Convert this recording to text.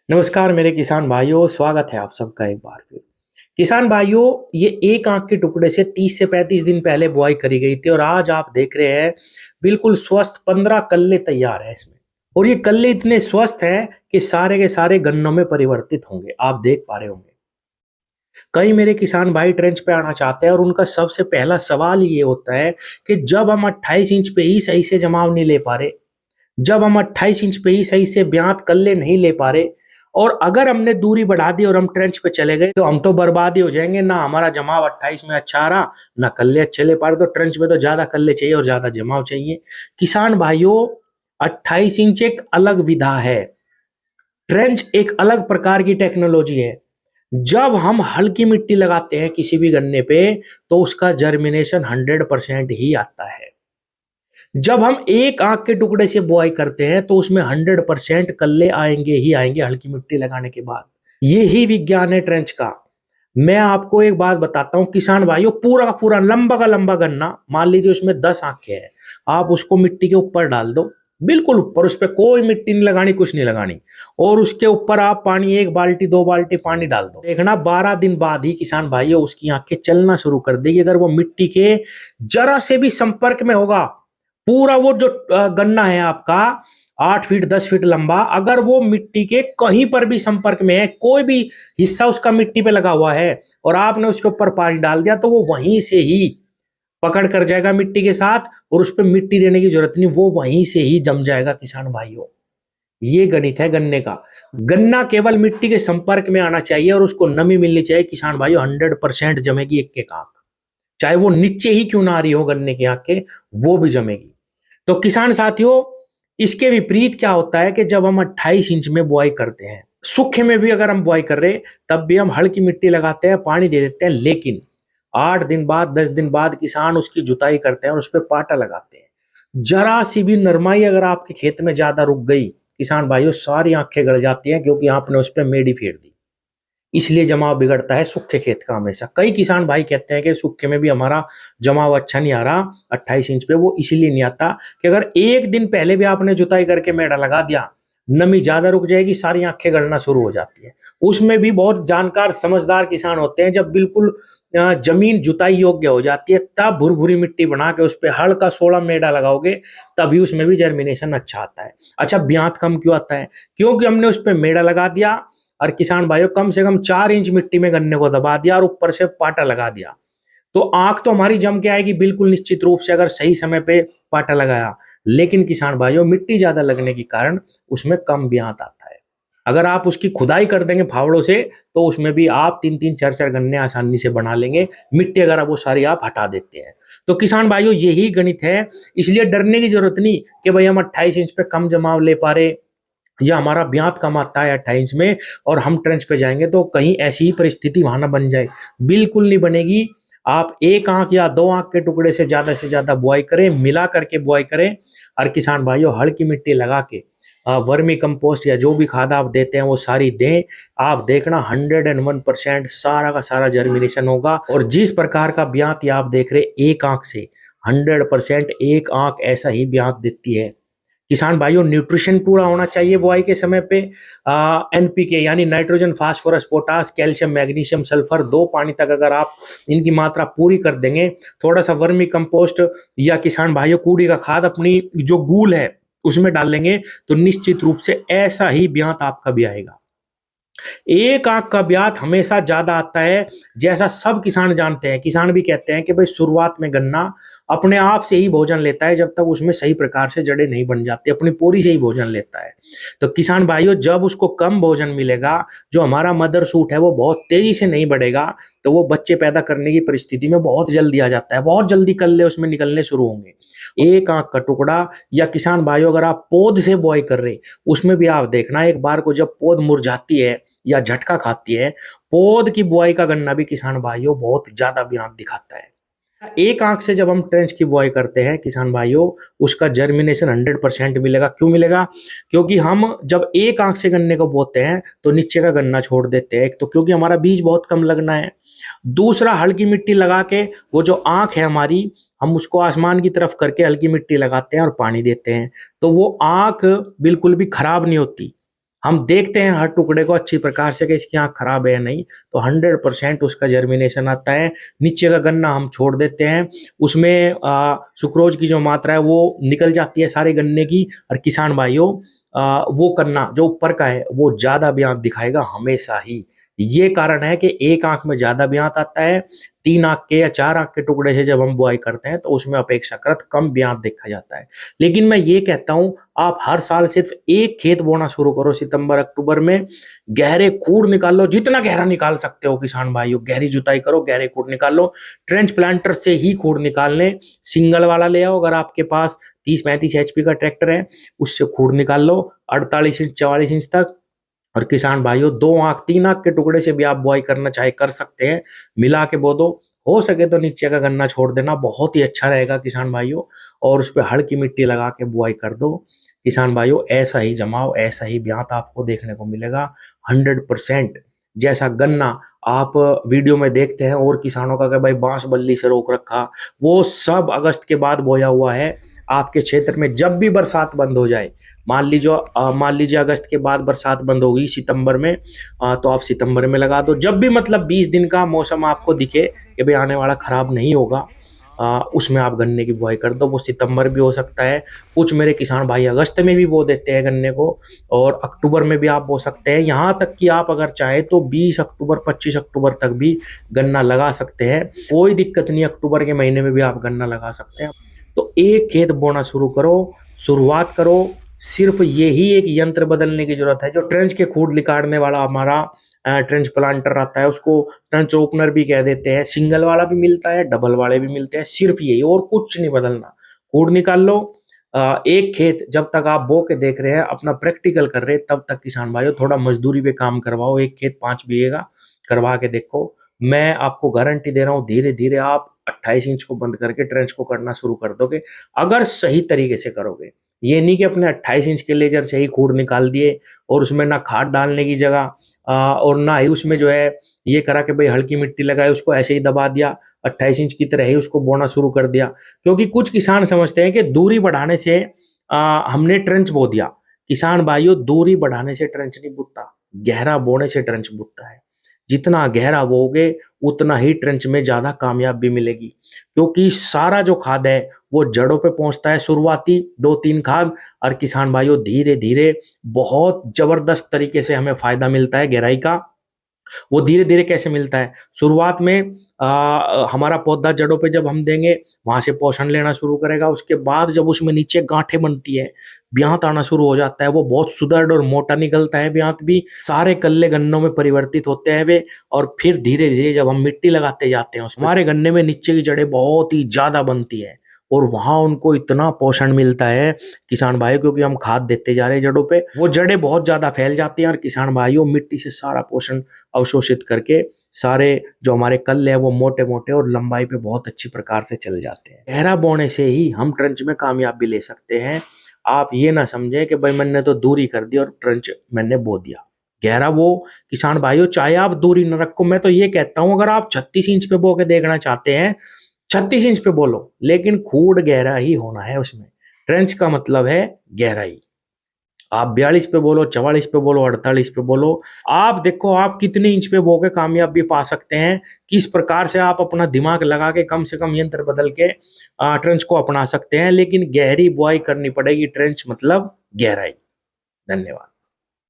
नमस्कार मेरे किसान भाइयों, स्वागत है आप सबका एक बार फिर। किसान भाइयों, ये एक आंख के टुकड़े से 30 से 35 दिन पहले बुआई करी गई थी और आज आप देख रहे हैं बिल्कुल स्वस्थ 15 कल्ले तैयार है इसमें। और ये कल्ले इतने स्वस्थ हैं कि सारे के सारे गन्नों में परिवर्तित होंगे, आप देख पा रहे होंगे। कई मेरे किसान भाई ट्रेंच पे आना चाहते हैं और उनका सबसे पहला सवाल ये होता है कि जब हम 28 इंच पे ही सही से जमाव नहीं ले पा रहे, जब हम 28 इंच पे ही सही से ब्यात कल्ले नहीं ले पा रहे और अगर हमने दूरी बढ़ा दी और हम ट्रेंच पे चले गए तो हम तो बर्बाद ही हो जाएंगे। ना हमारा जमाव 28 में अच्छा आ रहा, ना कल्ले अच्छे ले पा रहे। तो ट्रेंच में तो ज्यादा कल्ले चाहिए और ज्यादा जमाव चाहिए। किसान भाइयों, 28 इंच एक अलग विधा है, ट्रेंच एक अलग प्रकार की टेक्नोलॉजी है। जब हम हल्की मिट्टी लगाते हैं किसी भी गन्ने पे तो उसका जर्मिनेशन 100% ही आता है। जब हम एक आंख के टुकड़े से बुआई करते हैं तो उसमें 100% कल्ले आएंगे ही आएंगे हल्की मिट्टी लगाने के बाद। ये ही विज्ञान है ट्रेंच का। मैं आपको एक बात बताता हूं किसान भाइयों, पूरा का पूरा लंबा का लंबा गन्ना, मान लीजिए उसमें 10 आंखें हैं, आप उसको मिट्टी के ऊपर डाल दो, बिल्कुल ऊपर, उस पर कोई मिट्टी नहीं लगानी, कुछ नहीं लगानी, और उसके ऊपर आप पानी 1 बाल्टी 2 बाल्टी पानी डाल दो। देखना 12 दिन बाद ही किसान भाइयों उसकी आंखें चलना शुरू कर देगी। अगर वो मिट्टी के जरा से भी संपर्क में होगा, पूरा वो जो गन्ना है आपका 8 फीट 10 फीट लंबा, अगर वो मिट्टी के कहीं पर भी संपर्क में है, कोई भी हिस्सा उसका मिट्टी पे लगा हुआ है और आपने उसके ऊपर पानी डाल दिया तो वो वहीं से ही पकड़ कर जाएगा मिट्टी के साथ और उस पर मिट्टी देने की जरूरत नहीं, वो वहीं से ही जम जाएगा। किसान भाइयों, ये गणित है गन्ने का। गन्ना केवल मिट्टी के संपर्क में आना चाहिए और उसको नमी मिलनी चाहिए। किसान भाइयों, 100% जमेगी एक एक आंख, चाहे वो नीचे ही क्यों ना आ रही हो गन्ने की आंखें, वो भी जमेगी। तो किसान साथियों, इसके विपरीत क्या होता है कि जब हम 28 इंच में बुआई करते हैं, सूखे में भी अगर हम बुआई कर रहे तब भी हम हल्की मिट्टी लगाते हैं, पानी दे देते हैं, लेकिन 8 दिन बाद 10 दिन बाद किसान उसकी जुताई करते हैं और उस पर पाटा लगाते हैं। जरा सी भी नरमाई अगर आपके खेत में ज्यादा रुक गई किसान भाइयों, सारी आंखें गड़ जाती हैं, क्योंकि आपने उस पर मेड़ी फेर दी। इसलिए जमाव बिगड़ता है सूखे खेत का हमेशा। कई किसान भाई कहते हैं कि सूखे में भी हमारा जमाव अच्छा नहीं आ रहा 28 इंच पे, वो इसीलिए नहीं आता कि अगर एक दिन पहले भी आपने जुताई करके मेड़ा लगा दिया, नमी ज्यादा रुक जाएगी, सारी आंखें गलना शुरू हो जाती है। उसमें भी बहुत जानकार समझदार किसान होते हैं, जब बिल्कुल जमीन जुताई योग्य हो जाती है तब भुरभुरी मिट्टी बना के उस पर हल्का सोड़ा मेड़ा लगाओगे, तभी उसमें भी जर्मिनेशन अच्छा आता है। अच्छा, ब्यात कम क्यों आता है? क्योंकि हमने उस पर मेड़ा लगा दिया और किसान भाइयों कम से कम 4 इंच मिट्टी में गन्ने को दबा दिया और ऊपर से पाटा लगा दिया। तो आंख तो हमारी जम के आएगी बिल्कुल निश्चित रूप से, अगर सही समय पे पाटा लगाया। लेकिन किसान भाइयों, मिट्टी ज्यादा लगने के कारण उसमें कम ब्यात आता है। अगर आप उसकी खुदाई कर देंगे फावड़ों से तो उसमें भी आप 3-3 4-4 गन्ने आसानी से बना लेंगे, मिट्टी अगर आप वो सारी आप हटा देते हैं। तो किसान भाइयों, यही गणित है। इसलिए डरने की जरूरत नहीं कि भाई हम 28 इंच पे कम जमाव ले पा रहे या हमारा ब्यात कम आता है 28 में और हम ट्रेंच पे जाएंगे तो कहीं ऐसी ही परिस्थिति वहां ना बन जाए। बिल्कुल नहीं बनेगी। आप एक आंख या 2 आंख के टुकड़े से ज्यादा बुआई करें, मिला करके बुआई करें और किसान भाइयों हल्की मिट्टी लगा के वर्मी कंपोस्ट या जो भी खाद आप देते हैं वो सारी दें। आप देखना 101% सारा का सारा जर्मिनेशन होगा। और जिस प्रकार का ब्यात या आप देख रहे एक आंख से, 100% एक आंख ऐसा ही ब्यात देती है। किसान भाइयों, न्यूट्रिशन पूरा होना चाहिए बुआई के समय पे। एनपीके यानी nitrogen phosphorus potash calcium magnesium sulphur 2 पानी तक अगर आप इनकी मात्रा पूरी कर देंगे, थोड़ा सा वर्मी कंपोस्ट या किसान भाइयों कूड़ी का खाद अपनी जो गूल है उसमें डाल लेंगे तो निश्चित रूप से ऐसा ही ब्यात आपका भी आएगा। एक आंख का ब्यात हमेशा ज्यादा आता है, जैसा सब किसान जानते हैं। किसान भी कहते हैं कि भाई शुरुआत में गन्ना अपने आप से ही भोजन लेता है, जब तक उसमें सही प्रकार से जड़ें नहीं बन जाती, अपनी पूरी से ही भोजन लेता है। तो किसान भाइयों, जब उसको कम भोजन मिलेगा, जो हमारा मदर सूट है वो बहुत तेजी से नहीं बढ़ेगा, तो वो बच्चे पैदा करने की परिस्थिति में बहुत जल्दी आ जाता है, बहुत जल्दी कल्ले उसमें निकलने शुरू होंगे। एक आंख का टुकड़ा या किसान भाइयों अगर आप पौध से बुआई कर रहे, उसमें भी आप देखना एक बार को जब पौध मुरझाती है या झटका खाती है, पौध की बुआई का गन्ना भी किसान भाइयों बहुत ज्यादा ब्यात दिखाता है। एक आंख से जब हम ट्रेंच की बुआई करते हैं किसान भाइयों, उसका जर्मिनेशन 100% मिलेगा। क्यों मिलेगा? क्योंकि हम जब एक आंख से गन्ने को बोते हैं तो नीचे का गन्ना छोड़ देते हैं। एक तो क्योंकि हमारा बीज बहुत कम लगना है, दूसरा हल्की मिट्टी लगा के वो जो आंख है हमारी, हम उसको आसमान की तरफ करके हल्की मिट्टी लगाते हैं और पानी देते हैं, तो वो आंख बिल्कुल भी खराब नहीं होती। हम देखते हैं हर टुकड़े को अच्छी प्रकार से कि इसकी आँख खराब है या नहीं, तो 100% उसका जर्मिनेशन आता है। नीचे का गन्ना हम छोड़ देते हैं, उसमें सुक्रोज की जो मात्रा है वो निकल जाती है सारे गन्ने की, और किसान भाइयों वो गन्ना जो ऊपर का है वो ज़्यादा ब्याज दिखाएगा हमेशा ही। ये कारण है कि एक आँख में ज़्यादा ब्याज आता है, 3 आँख के या 4 आँख के टुकड़े से जब हम बुआई करते हैं तो उसमें अपेक्षाकृत कम ब्याज देखा जाता है। लेकिन मैं ये कहता हूँ, आप हर साल सिर्फ एक खेत बोना शुरू करो सितंबर अक्टूबर में, गहरे खूड़ निकालो, जितना गहरा निकाल सकते हो किसान भाइयों, गहरी जुताई करो, गहरे खूड़ निकालो। ट्रेंच प्लांटर से ही खूड़ निकालने, सिंगल वाला ले आओ, अगर आपके पास 30-35 एचपी का ट्रैक्टर है उससे खूड़ निकाल लो 48 इंच 44 इंच तक। और किसान भाइयों 2 आंख 3 आंख के टुकड़े से भी आप बुआई करना चाहे कर सकते हैं, मिला के बो दो। हो सके तो नीचे का गन्ना छोड़ देना, बहुत ही अच्छा रहेगा किसान भाइयों, और उस पर हल्की की मिट्टी लगा के बुआई कर दो। किसान भाइयों ऐसा ही जमाव, ऐसा ही ब्यात आपको देखने को मिलेगा 100%। जैसा गन्ना आप वीडियो में देखते हैं और किसानों का कि भाई बांस बल्ली से रोक रखा, वो सब अगस्त के बाद बोया हुआ है। आपके क्षेत्र में जब भी बरसात बंद हो जाए, मान लीजिए अगस्त के बाद बरसात बंद होगी सितंबर में, तो आप सितंबर में लगा दो। जब भी मतलब 20 दिन का मौसम आपको दिखे कि भाई आने वाला खराब नहीं होगा, उसमें आप गन्ने की बुआई कर दो। वो सितंबर भी हो सकता है, कुछ मेरे किसान भाई अगस्त में भी बो देते हैं गन्ने को, और अक्टूबर में भी आप बो सकते हैं। यहाँ तक कि आप अगर चाहे तो 20 अक्टूबर 25 अक्टूबर तक भी गन्ना लगा सकते हैं, कोई दिक्कत नहीं। अक्टूबर के महीने में भी आप गन्ना लगा सकते हैं। तो एक खेत बोना शुरू करो, शुरुआत करो। सिर्फ यही एक यंत्र बदलने की जरूरत है, जो ट्रेंच के खूड निकालने वाला हमारा ट्रेंच प्लांटर आता है, उसको ट्रेंच ओपनर भी कह देते हैं। सिंगल वाला भी मिलता है, डबल वाले भी मिलते हैं। सिर्फ यही, और कुछ नहीं बदलना। खूड निकाल लो। एक खेत जब तक आप बो के देख रहे हैं, अपना प्रैक्टिकल कर रहे हैं, तब तक किसान भाइयों थोड़ा मजदूरी पे काम करवाओ। एक खेत 5 बीघे का करवा के देखो। मैं आपको गारंटी दे रहा हूँ, धीरे धीरे आप 28 इंच को बंद करके ट्रेंच को करना शुरू कर दोगे, अगर सही तरीके से करोगे। ये नहीं कि अपने 28 इंच के लेजर से ही खूड निकाल दिए और उसमें ना खाद डालने की जगह और ना ही उसमें जो है ये करा कि भाई हल्की मिट्टी लगाए, उसको ऐसे ही दबा दिया, 28 इंच की तरह ही उसको बोना शुरू कर दिया। क्योंकि कुछ किसान समझते हैं कि दूरी बढ़ाने से हमने ट्रेंच बो दिया। किसान भाइयों, दूरी बढ़ाने से ट्रेंच नहीं बुतता, गहरा बोने से ट्रेंच बुतता है। जितना गहरा बोगे उतना ही ट्रेंच में ज्यादा कामयाबी मिलेगी, क्योंकि सारा जो खाद है वो जड़ों पे पहुंचता है, शुरुआती 2-3 खाद। और किसान भाइयों धीरे धीरे बहुत जबरदस्त तरीके से हमें फायदा मिलता है गहराई का। वो धीरे धीरे कैसे मिलता है, शुरुआत में हमारा पौधा जड़ों पे जब हम देंगे, वहां से पोषण लेना शुरू करेगा। उसके बाद जब उसमें नीचे गांठें बनती है, ब्यात आना शुरू हो जाता है, वो बहुत सुदृढ़ और मोटा निकलता है ब्यात भी, सारे कल्ले गन्नों में परिवर्तित होते हैं वे। और फिर धीरे धीरे जब हम मिट्टी लगाते जाते हैं, हमारे गन्ने में नीचे की जड़ें बहुत ही ज्यादा बनती है, और वहां उनको इतना पोषण मिलता है किसान भाइयों, क्योंकि हम खाद देते जा रहे हैं जड़ों पे, वो जड़ें बहुत ज्यादा फैल जाती हैं, और किसान भाइयों मिट्टी से सारा पोषण अवशोषित करके सारे जो हमारे कल्ले हैं वो मोटे मोटे और लंबाई पे बहुत अच्छी प्रकार से चल जाते हैं। गहरा बोने से ही हम ट्रंच में कामयाबी ले सकते हैं। आप ये ना समझे कि भाई मैंने तो दूरी कर दी और ट्रंच मैंने बो दिया। गहरा वो किसान भाइयों, चाहे आप दूरी न रखो, मैं तो ये कहता हूं अगर आप 36 इंच पे बो के देखना चाहते हैं, 36 इंच पे बोलो, लेकिन खूड गहरा ही होना है उसमें। ट्रेंच का मतलब है गहराई। आप 42 पे बोलो, 44 पे बोलो, 48 पे बोलो, आप देखो आप कितने इंच पे बो के कामयाबी पा सकते हैं, किस प्रकार से आप अपना दिमाग लगा के कम से कम यंत्र बदल के ट्रेंच को अपना सकते हैं। लेकिन गहरी बुआई करनी पड़ेगी, ट्रेंच मतलब गहराई। धन्यवाद।